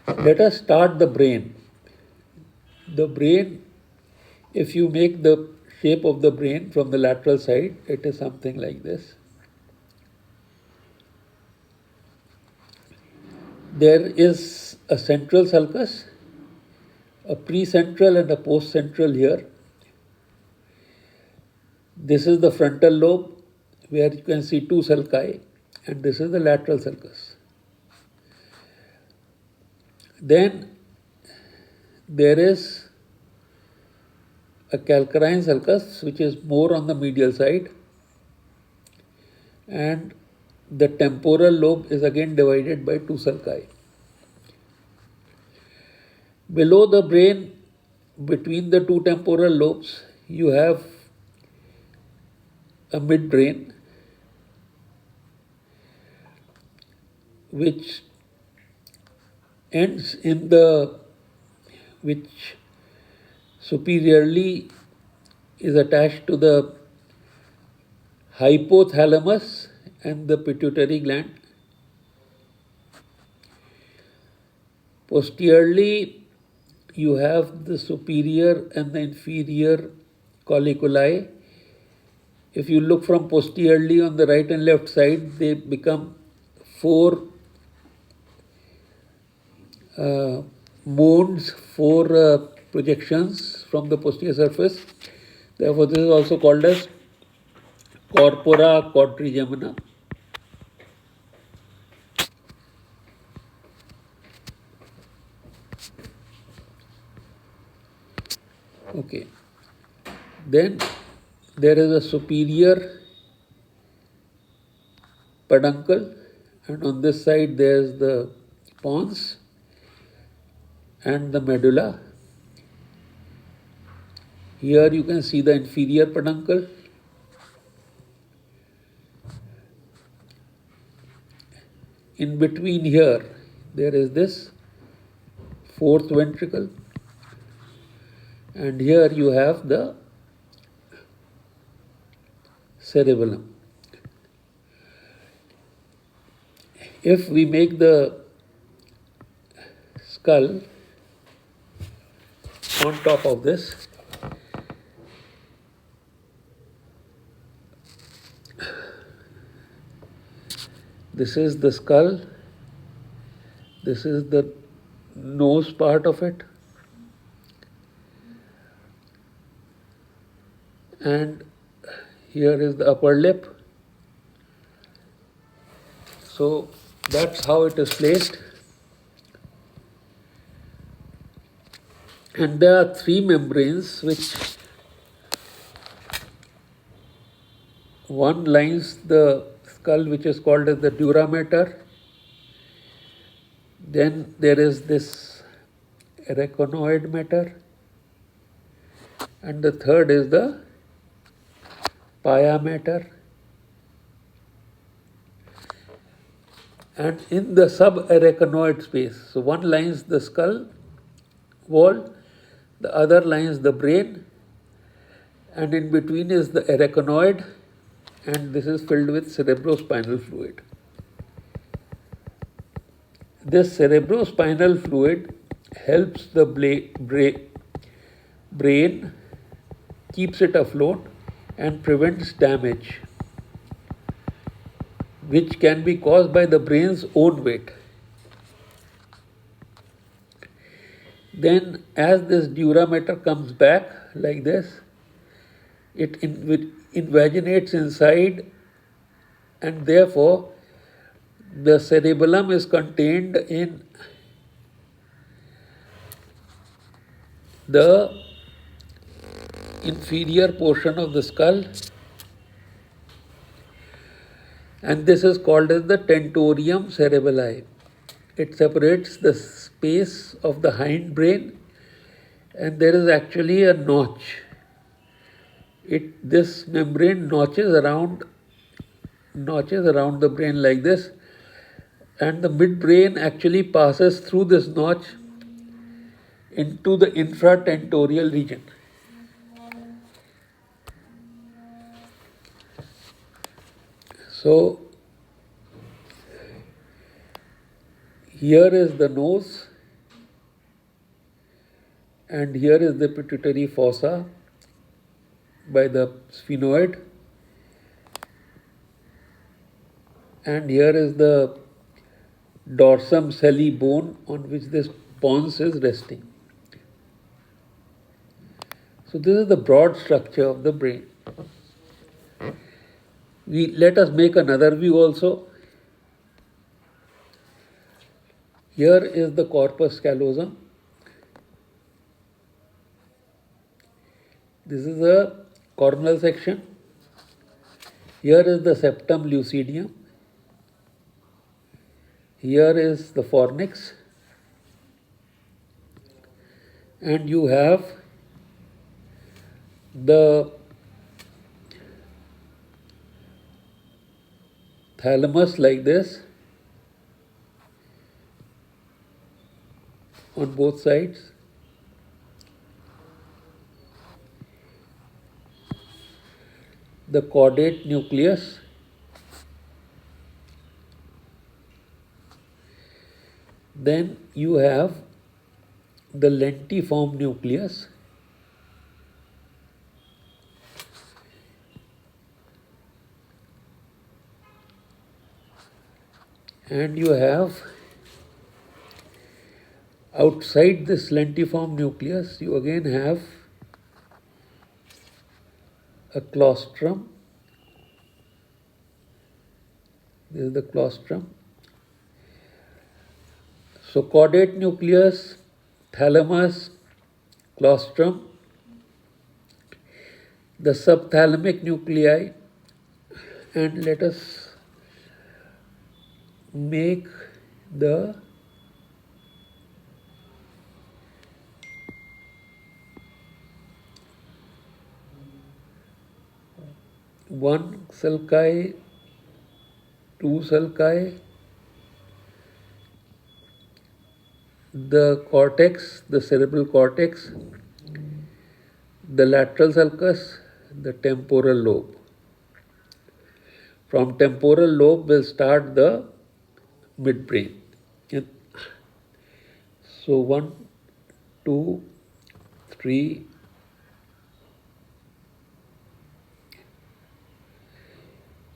Let us start the brain. The brain, if you make the shape of the brain from the lateral side, it is something like this. There is a central sulcus, a precentral and a postcentral here. This is the frontal lobe where you can see two sulci, and this is the lateral sulcus. Then there is a calcarine sulcus which is more on the medial side, and the temporal lobe is again divided by two sulci. Below the brain, between the two temporal lobes, you have a midbrain which ends in the, which superiorly is attached to the hypothalamus and the pituitary gland. Posteriorly, you have the superior and the inferior colliculi. If you look from posteriorly on the right and left side, they become four modes, four projections from the posterior surface. Therefore, this is also called as corpora quadrigemina. Okay. Then there is a superior peduncle, and on this side there is the pons and the medulla. Here you can see the inferior peduncle. In between here, there is this fourth ventricle, and here you have the cerebellum. If we make the skull on top of this, this is the skull, this is the nose part of it, and here is the upper lip. So that's how it is placed. And there are three membranes which one lines the skull, which is called as the dura mater. Then there is this arachnoid mater, and the third is the pia mater. And in the subarachnoid space, so one lines the skull wall, the other lines the brain, and in between is the arachnoid, and this is filled with cerebrospinal fluid. This cerebrospinal fluid helps the brain, keeps it afloat, and prevents damage, which can be caused by the brain's own weight. Then, as this dura mater comes back like this, it invaginates inside, and therefore the cerebellum is contained in the inferior portion of the skull, and this is called as the tentorium cerebelli. It separates the space of the hindbrain, and there is actually a notch. This membrane notches around the brain like this, and the midbrain actually passes through this notch into the infratentorial region. So here is the nose, and here is the pituitary fossa by the sphenoid, and here is the dorsum celli bone on which this pons is resting. So this is the broad structure of the brain. Let us make another view also. Here is the corpus callosum. This is the coronal section. Here is the septum lucidium. Here is the fornix. And you have the thalamus like this on both sides. The caudate nucleus. Then you have the lentiform nucleus. And you have outside this lentiform nucleus, you again have a claustrum. This is the claustrum. So caudate nucleus, thalamus, claustrum, the subthalamic nuclei, and let us make the one sulci, two sulci, the cortex, the cerebral cortex, the lateral sulcus, the temporal lobe. From temporal lobe will start the midbrain. So 1, 2, 3,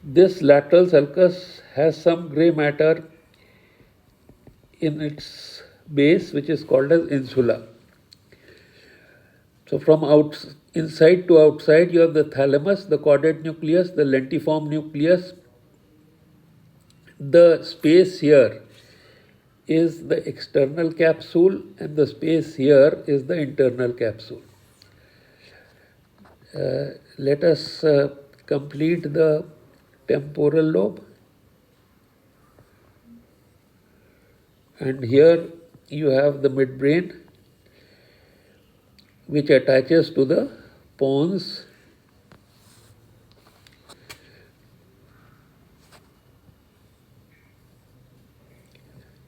this lateral sulcus has some grey matter in its base which is called as insula. So from inside to outside you have the thalamus, the caudate nucleus, the lentiform nucleus. The space here is the external capsule and the space here is the internal capsule. Let us complete the temporal lobe. And here you have the midbrain, which attaches to the pons,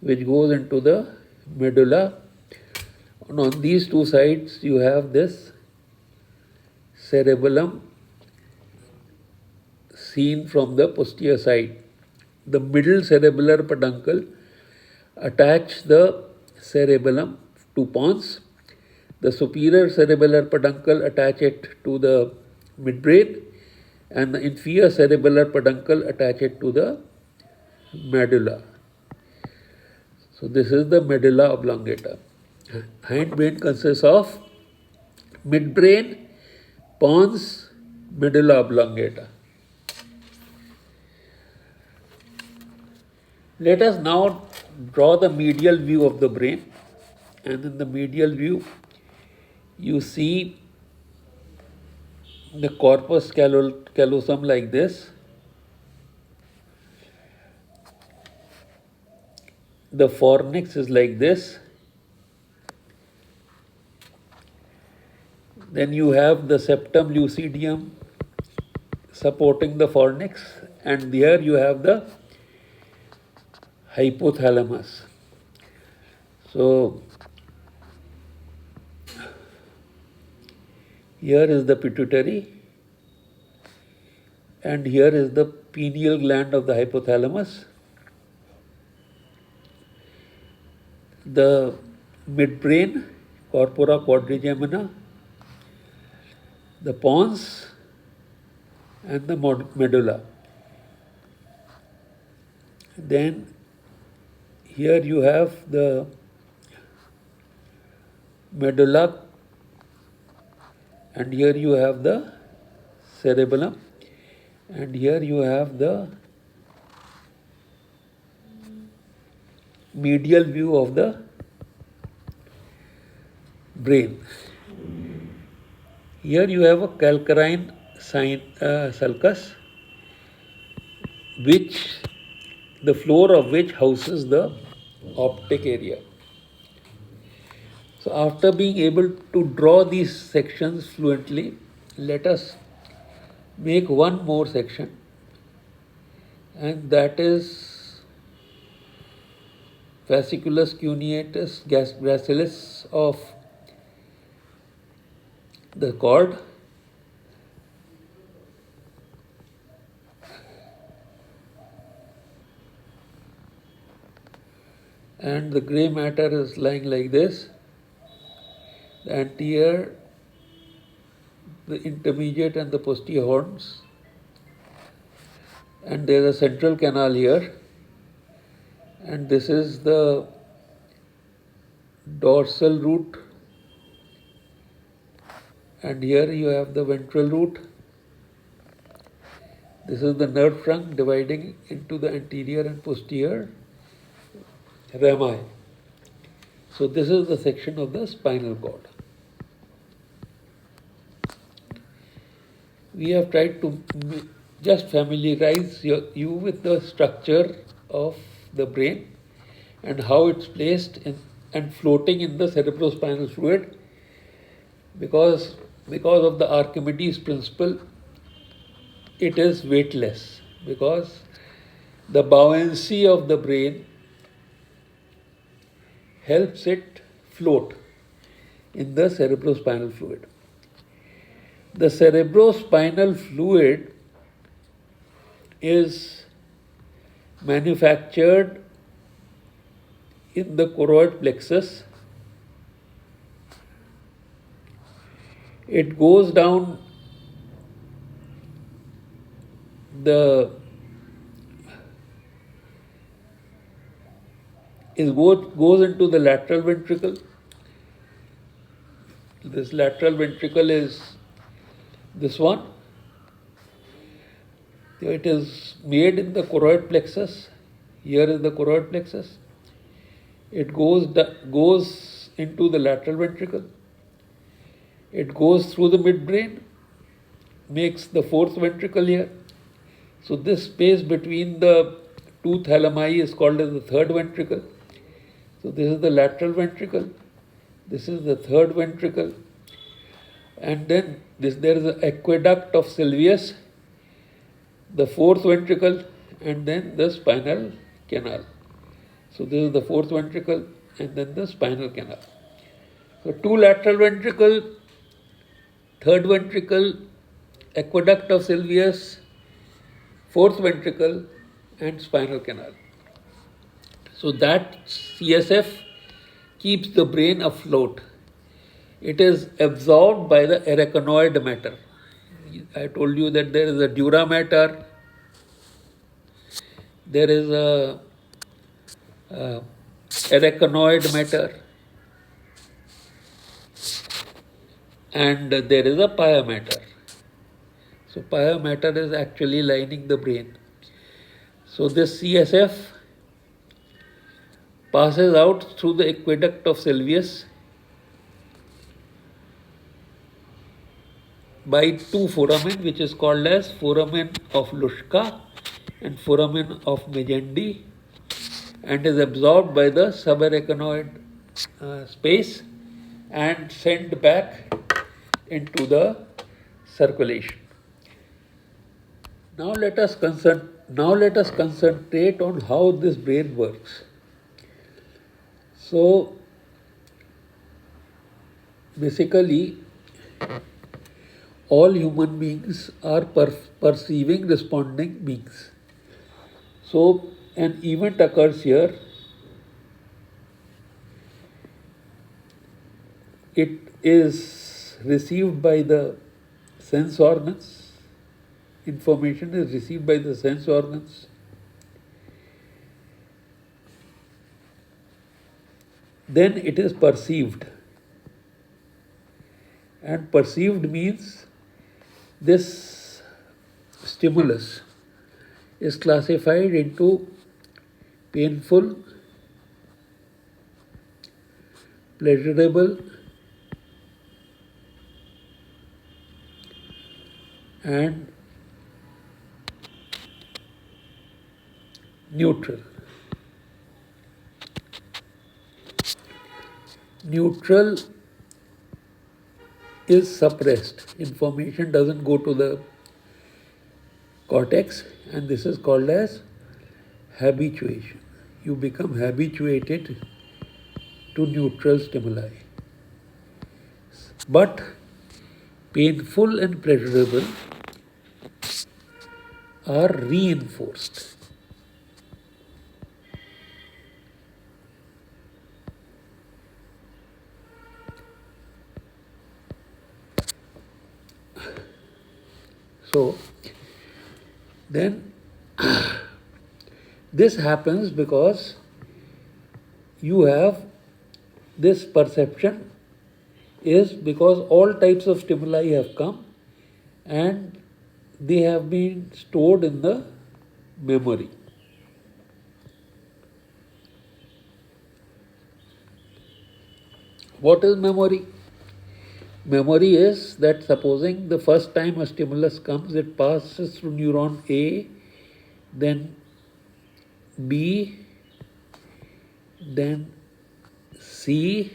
which goes into the medulla. And on these two sides you have this cerebellum seen from the posterior side. The middle cerebellar peduncle attach the cerebellum to pons. The superior cerebellar peduncle attach it to the midbrain, and the inferior cerebellar peduncle attach it to the medulla. So this is the medulla oblongata. Hindbrain consists of midbrain, pons, medulla oblongata. Let us now draw the medial view of the brain, and in the medial view you see the corpus callosum like this. The fornix is like this. Then you have the septum lucidium supporting the fornix, and here you have the hypothalamus. So here is the pituitary, and here is the pineal gland of the hypothalamus. The midbrain corpora quadrigemina, the pons, and the medulla. Then here you have the medulla, and here you have the cerebellum, and here you have the medial view of the brain. Here you have a calcarine sulcus, which the floor of which houses the optic area. So after being able to draw these sections fluently, let us make one more section, and that is fasciculus cuneatus gracilis of the cord, and the grey matter is lying like this. The anterior, the intermediate and the posterior horns, and there is a central canal here, and this is the dorsal root, and here you have the ventral root. This is the nerve trunk dividing into the anterior and posterior rami. So this is the section of the spinal cord. We have tried to just familiarize you with the structure of the brain and how it's placed in and floating in the cerebrospinal fluid, because of the Archimedes principle, it is weightless, because the buoyancy of the brain helps it float in the cerebrospinal fluid. The cerebrospinal fluid is manufactured in the choroid plexus. It goes down goes into the lateral ventricle. This lateral ventricle is this one. It is made in the choroid plexus. Here is the choroid plexus. It goes into the lateral ventricle. It goes through the midbrain, makes the fourth ventricle here. So this space between the two thalami is called as the third ventricle. So this is the lateral ventricle. This is the third ventricle. And then there is the aqueduct of Sylvius, the fourth ventricle, and then the spinal canal. So this is the fourth ventricle and then the spinal canal. So two lateral ventricle, third ventricle, aqueduct of Sylvius, fourth ventricle, and spinal canal. So that CSF keeps the brain afloat. It is absorbed by the arachnoid matter. I told you that there is a dura matter, there is a arachnoid matter, and there is a pia matter. So pia matter is actually lining the brain. So this CSF passes out through the aqueduct of Sylvius by two foramen, which is called as foramen of Luschka and foramen of Magendie, and is absorbed by the subarachnoid space and sent back into the circulation. Now let us concentrate on how this brain works. So basically, all human beings are perceiving, responding beings. So an event occurs here. it is received by the sense organs. Information is received by the sense organs. Then it is perceived. And perceived means this stimulus is classified into painful, pleasurable, and neutral. Neutral is suppressed. Information doesn't go to the cortex, and this is called as habituation. You become habituated to neutral stimuli. But painful and pleasurable are reinforced. So, then this happens because you have this perception is because all types of stimuli have come and they have been stored in the memory. What is memory? Memory is that supposing the first time a stimulus comes, it passes through neuron A, then B, then C,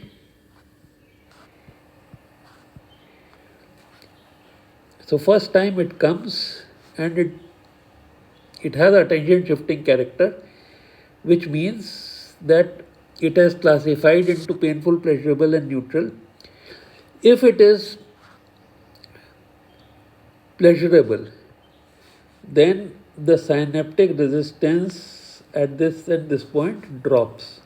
so first time it comes and it has attention shifting character, which means that it has classified into painful, pleasurable and neutral. If it is pleasurable, then the synaptic resistance at this point drops.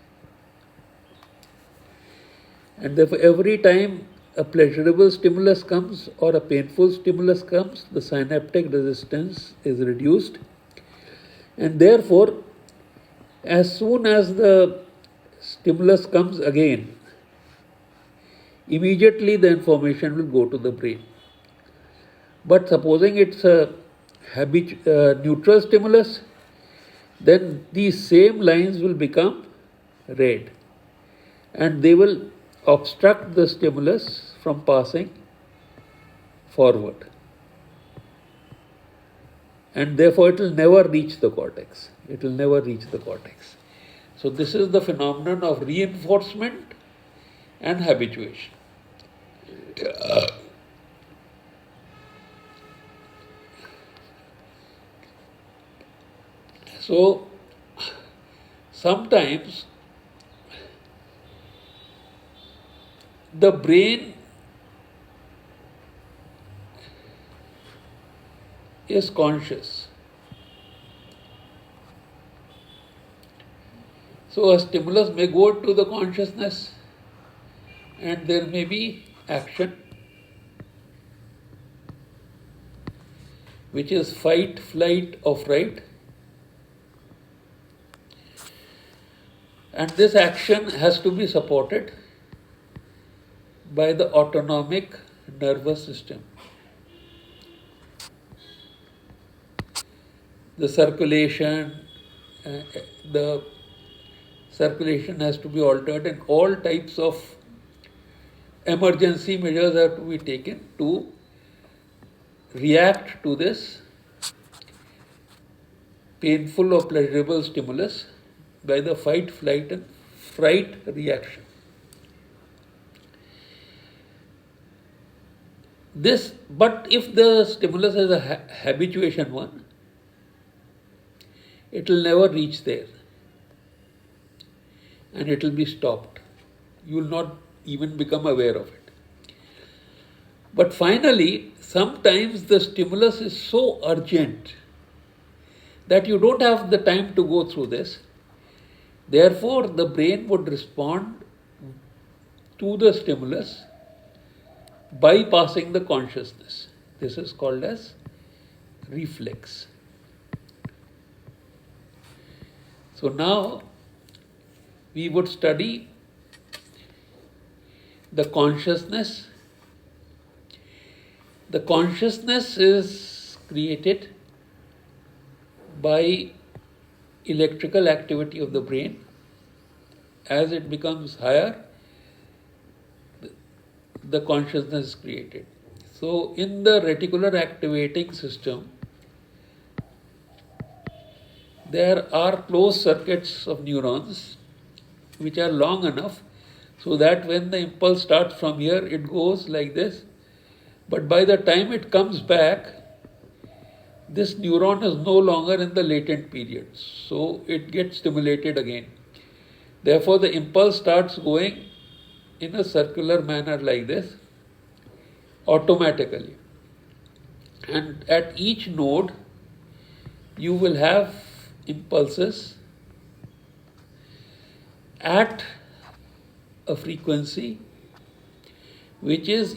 And therefore every time a pleasurable stimulus comes or a painful stimulus comes, the synaptic resistance is reduced. And therefore, as soon as the stimulus comes again, immediately the information will go to the brain. But supposing it's a neutral stimulus, then these same lines will become red and they will obstruct the stimulus from passing forward. And therefore it will never reach the cortex. It will never reach the cortex. So this is the phenomenon of reinforcement and habituation. So sometimes the brain is conscious. So a stimulus may go to the consciousness and there may be action, which is fight, flight, or fright. And this action has to be supported by the autonomic nervous system. The circulation has to be altered and all types of emergency measures have to be taken to react to this painful or pleasurable stimulus by the fight, flight and fright reaction. But if the stimulus is a habituation one, it will never reach there and it will be stopped. You will not even become aware of it. But finally, sometimes the stimulus is so urgent that you don't have the time to go through this. Therefore, the brain would respond to the stimulus bypassing the consciousness. This is called as reflex. So now we would study the consciousness. The consciousness is created by electrical activity of the brain. As it becomes higher, the consciousness is created. So in the reticular activating system, there are closed circuits of neurons which are long enough so that when the impulse starts from here, it goes like this. But by the time it comes back, this neuron is no longer in the latent period. So it gets stimulated again. Therefore, the impulse starts going in a circular manner like this, automatically. And at each node, you will have impulses at a frequency which is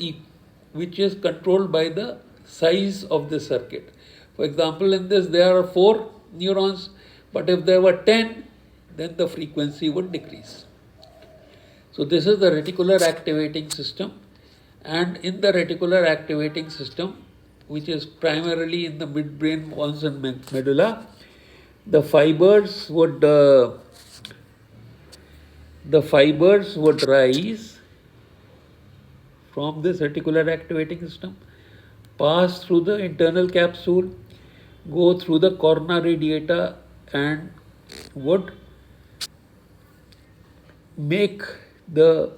controlled by the size of the circuit. For example, in this there are 4 neurons, but if there were 10, then the frequency would decrease. So this is the reticular activating system, and in the reticular activating system, which is primarily in the midbrain, pons and medulla, the fibers would rise from this reticular activating system, pass through the internal capsule, go through the corna radiata, and would make the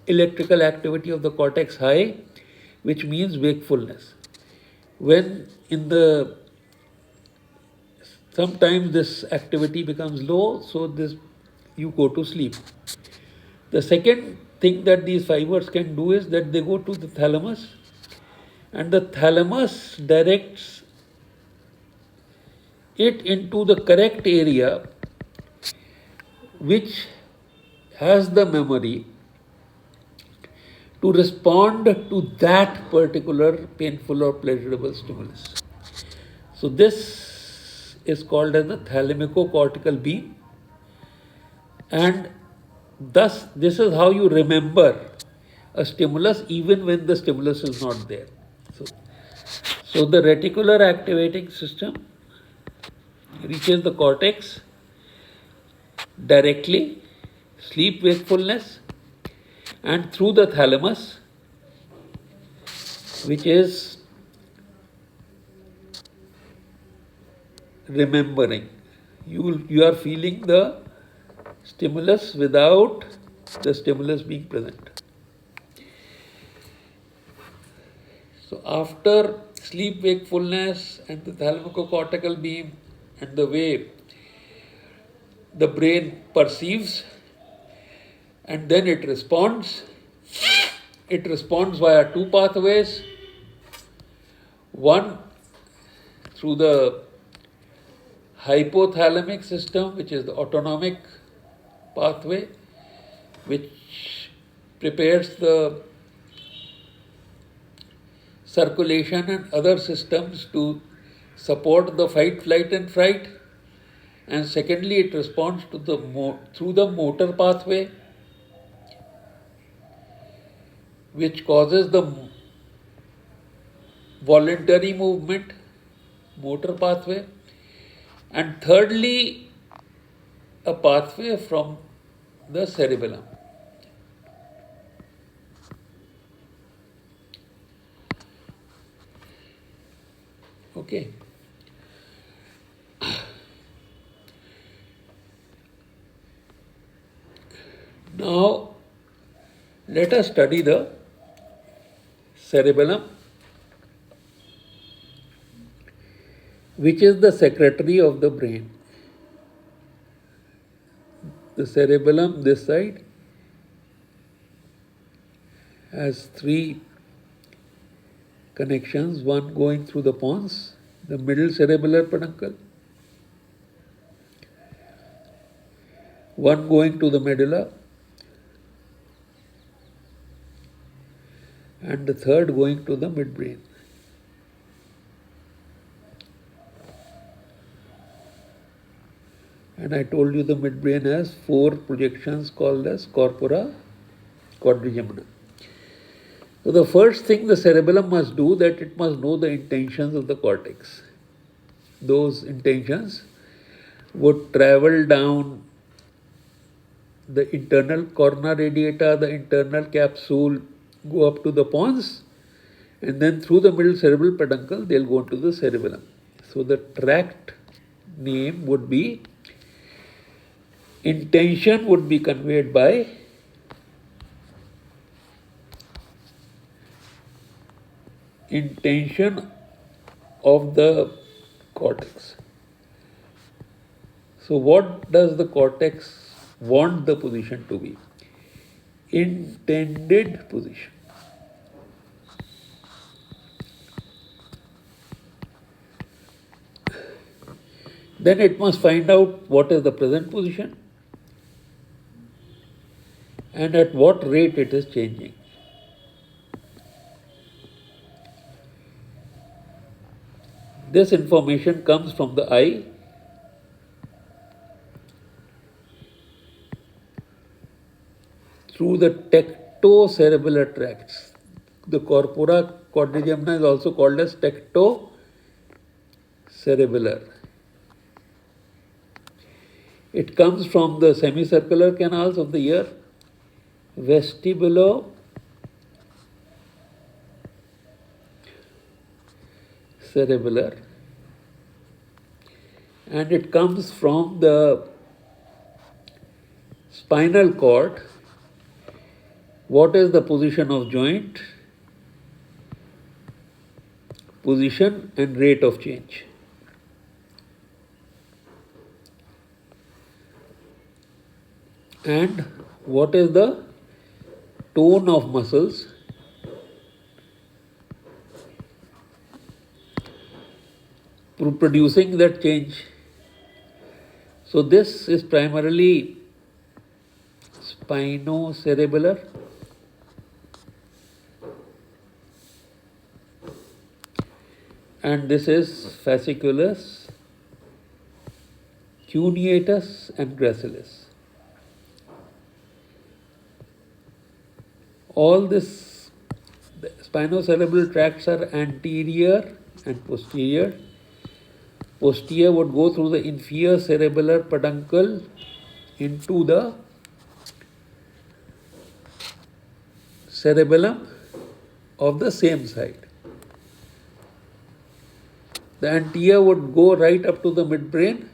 electrical activity of the cortex high, which means wakefulness. When sometimes this activity becomes low, so you go to sleep. The second thing that these fibers can do is that they go to the thalamus, and the thalamus directs it into the correct area which has the memory to respond to that particular painful or pleasurable stimulus. So this is called as the thalamico-cortical beam, and thus this is how you remember a stimulus even when the stimulus is not there. So the reticular activating system reaches the cortex directly, sleep wakefulness, and through the thalamus, which is remembering. You are feeling the stimulus without the stimulus being present. So after sleep wakefulness and the thalamico-cortical beam and the way the brain perceives, and then it responds. It responds via 2 pathways. One through the hypothalamic system, which is the autonomic pathway, which prepares the circulation and other systems to support the fight, flight and fright. And secondly, it responds to through the motor pathway, which causes the voluntary movement, motor pathway. And thirdly, a pathway from the cerebellum. Okay. Now, let us study the cerebellum, which is the secretary of the brain. The cerebellum, this side, has 3 connections, one going through the pons, the middle cerebellar peduncle, one going to the medulla, and the third going to the midbrain. And I told you the midbrain has 4 projections called as corpora quadrigemina. So the first thing the cerebellum must do, that it must know the intentions of the cortex. Those intentions would travel down the internal corna radiata, the internal capsule, go up to the pons, and then through the middle cerebral peduncle they'll go into the cerebellum. So the tract name would be, intention would be conveyed by intention of the cortex. So what does the cortex want the position to be? Intended position. Then it must find out what is the present position and at what rate it is changing. This information comes from the eye, through the tectocerebellar tracts. The corpora quadrigemina is also called as tectocerebellar. It comes from the semicircular canals of the ear, vestibulocerebellar, and it comes from the spinal cord. What is the position of joint? Position and rate of change. And what is the tone of muscles? Producing that change. So this is primarily spinocerebellar, and this is fasciculus, cuneatus and gracilis. All this, the spinocerebellar tracts are anterior and posterior. Posterior would go through the inferior cerebellar peduncle into the cerebellum of the same side. The anterior would go right up to the midbrain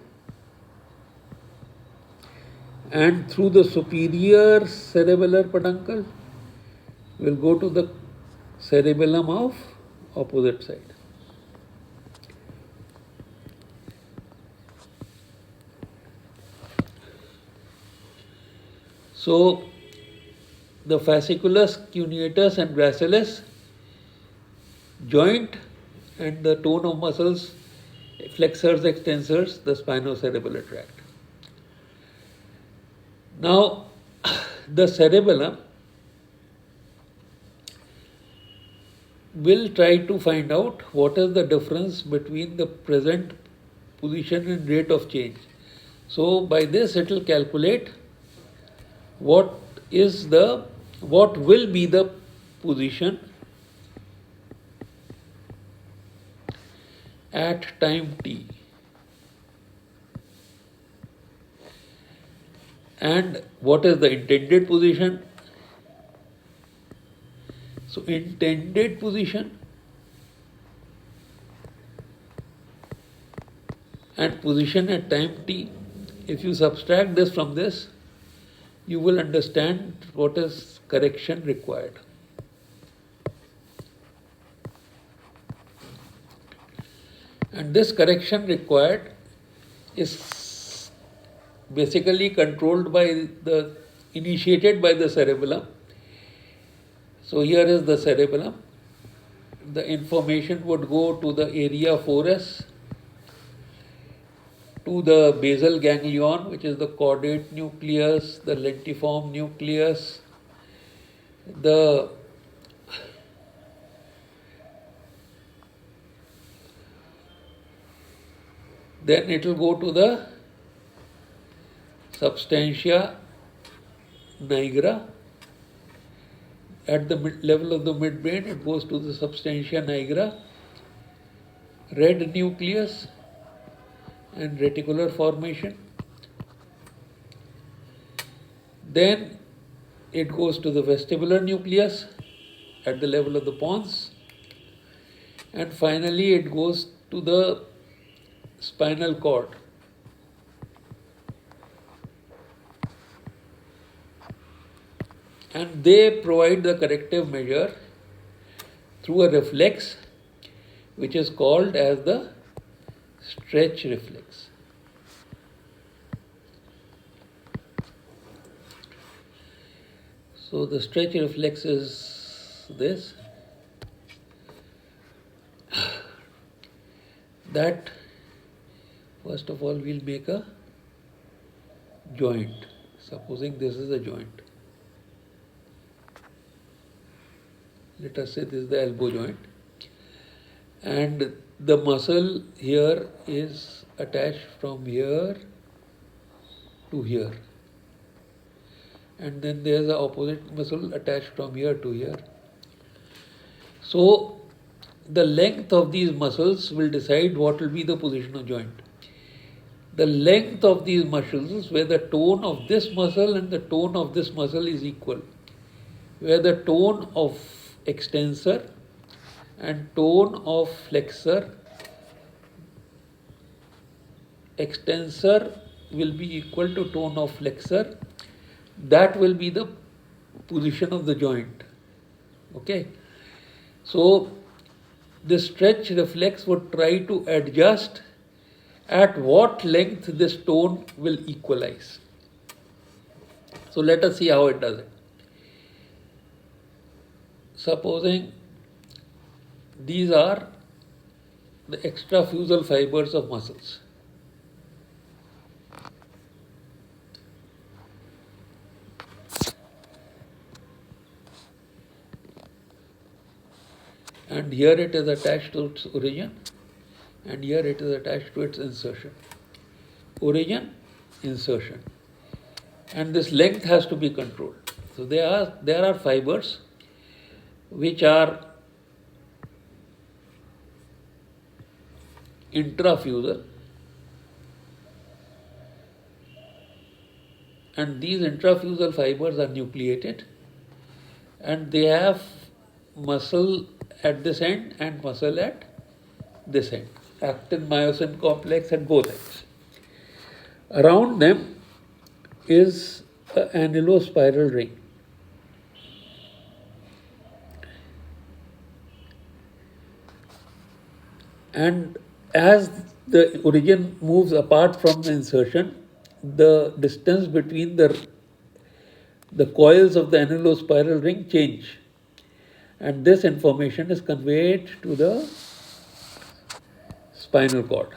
and through the superior cerebellar peduncle will go to the cerebellum of opposite side. So the fasciculus, cuneatus and gracilis joint and the tone of muscles, flexors, extensors, the spinocerebellar tract. Now the cerebellum will try to find out what is the difference between the present position and rate of change. So by this it will calculate what will be the position at time t, and what is the intended position. So intended position and position at time t, if you subtract this from this, you will understand what is correction required. And this correction required is basically initiated by the cerebellum. So here is the cerebellum. The information would go to the area 4S, to the basal ganglion, which is the caudate nucleus, the lentiform nucleus, the then it will go to the substantia nigra. At the level of the midbrain, it goes to the substantia nigra, red nucleus and reticular formation. Then it goes to the vestibular nucleus at the level of the pons, and finally it goes to the spinal cord. And they provide the corrective measure through a reflex which is called as the stretch reflex. So the stretch reflex is this, that first of all we'll make a joint. Supposing this is a joint. Let us say this is the elbow joint, and the muscle here is attached from here to here, and then there is the opposite muscle attached from here to here. So the length of these muscles will decide what will be the position of joint. The length of these muscles, where the tone of this muscle and the tone of this muscle is equal, where the tone of extensor and tone of flexor, extensor will be equal to tone of flexor, that will be the position of the joint. Okay, so the stretch reflex would try to adjust at what length this tone will equalize. So let us see how it does it. Supposing these are the extrafusal fibers of muscles. And here it is attached to its origin, and here it is attached to its insertion. Origin, insertion. And this length has to be controlled. So there are fibers which are intrafusal, and these intrafusal fibers are nucleated, and they have muscle at this end and muscle at this end, actin myosin complex at both ends. Around them is an annulospiral ring. And as the origin moves apart from the insertion, the distance between the coils of the annulospiral ring change, and this information is conveyed to the spinal cord.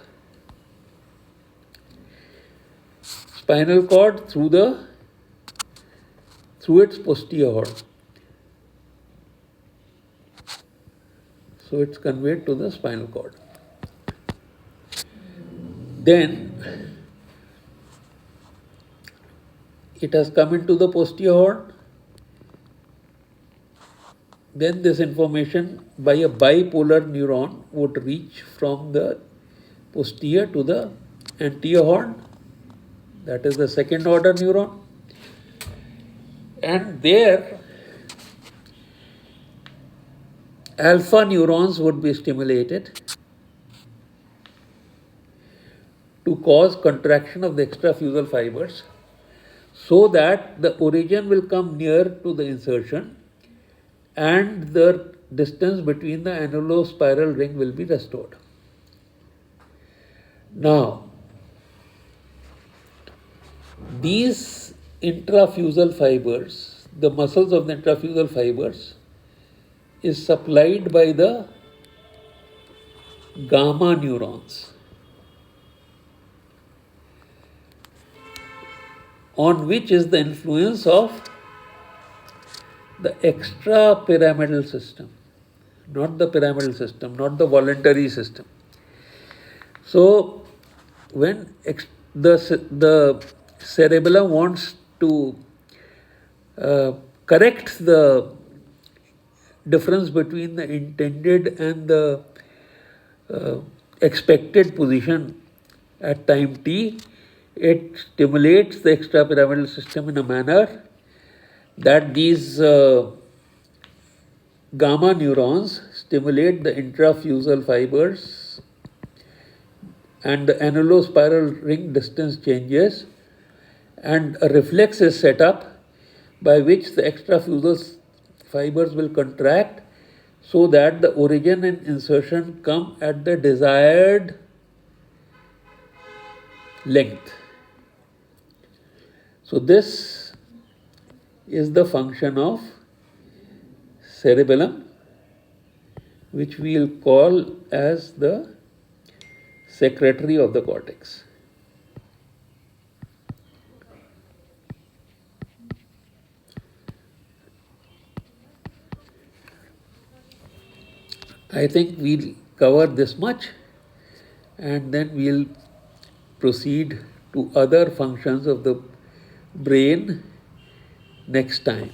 Spinal cord through its posterior horn. So it's conveyed to the spinal cord. Then it has come into the posterior horn. Then this information by a bipolar neuron would reach from the posterior to the anterior horn. That is the second order neuron. And there alpha neurons would be stimulated to cause contraction of the extrafusal fibers, so that the origin will come near to the insertion and the distance between the annulospiral ring will be restored. Now, these intrafusal fibers, the muscles of the intrafusal fibers, is supplied by the gamma neurons, on which is the influence of the extrapyramidal system, not the pyramidal system, not the voluntary system. So when the cerebellum wants to correct the difference between the intended and the expected position at time t, it stimulates the extrapyramidal system in a manner that these gamma neurons stimulate the intrafusal fibers and the annulospiral ring distance changes, and a reflex is set up by which the extrafusal fibers will contract so that the origin and insertion come at the desired length. So this is the function of cerebellum, which we will call as the secretary of the cortex. I think we'll cover this much and then we'll proceed to other functions of the brain next time.